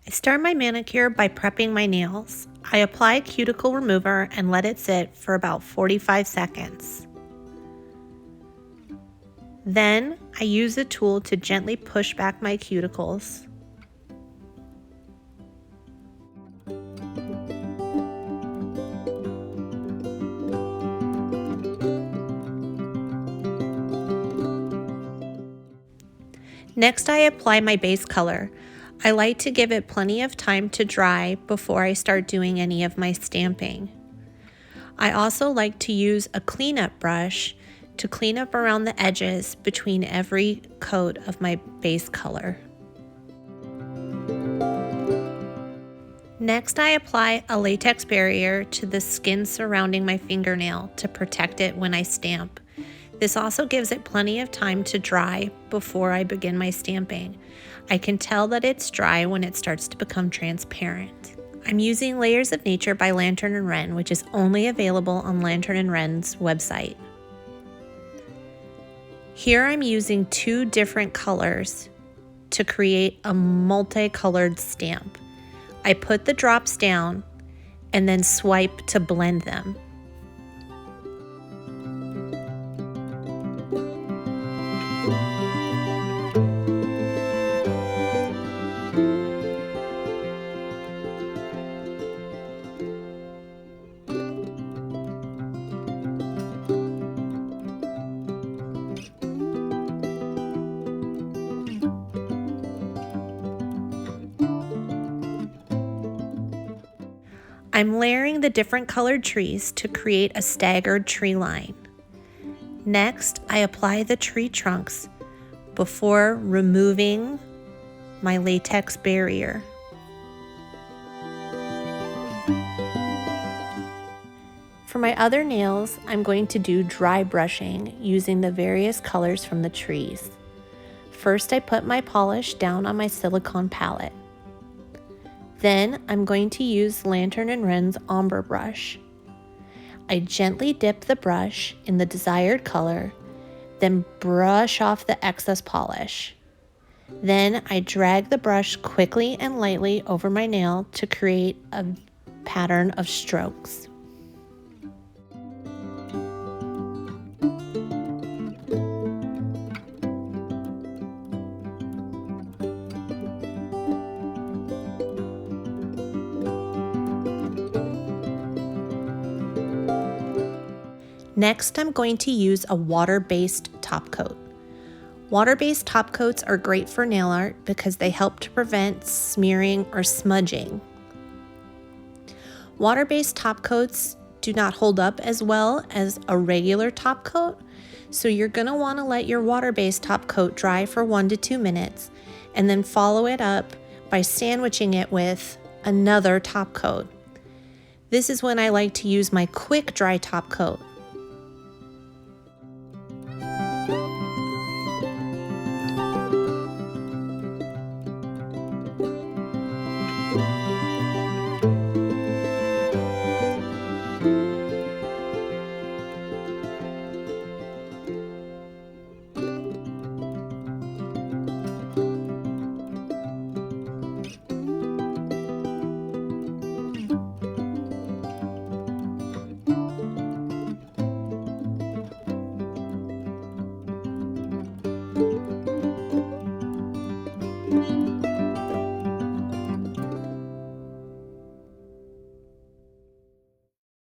I start my manicure by prepping my nails. I apply cuticle remover and let it sit for about 45 seconds. Then I use a tool to gently push back my cuticles. Next, I apply my base color. I like to give it plenty of time to dry before I start doing any of my stamping. I also like to use a cleanup brush to clean up around the edges between every coat of my base color. Next, I apply a latex barrier to the skin surrounding my fingernail to protect it when I stamp. This also gives it plenty of time to dry before I begin my stamping. I can tell that it's dry when it starts to become transparent. I'm using Layers of Nature by Lantern and Wren, which is only available on Lantern and Wren's website. Here I'm using 2 different colors to create a multicolored stamp. I put the drops down and then swipe to blend them. I'm layering the different colored trees to create a staggered tree line. Next, I apply the tree trunks before removing my latex barrier. For my other nails, I'm going to do dry brushing using the various colors from the trees. First, I put my polish down on my silicone palette. Then I'm going to use Lantern and Wren's ombre brush. I gently dip the brush in the desired color, then brush off the excess polish. Then I drag the brush quickly and lightly over my nail to create a pattern of strokes. Next, I'm going to use a water-based top coat. Water-based top coats are great for nail art because they help to prevent smearing or smudging. Water-based top coats do not hold up as well as a regular top coat, so you're going to want to let your water-based top coat dry for 1 to 2 minutes and then follow it up by sandwiching it with another top coat. This is when I like to use my quick dry top coat.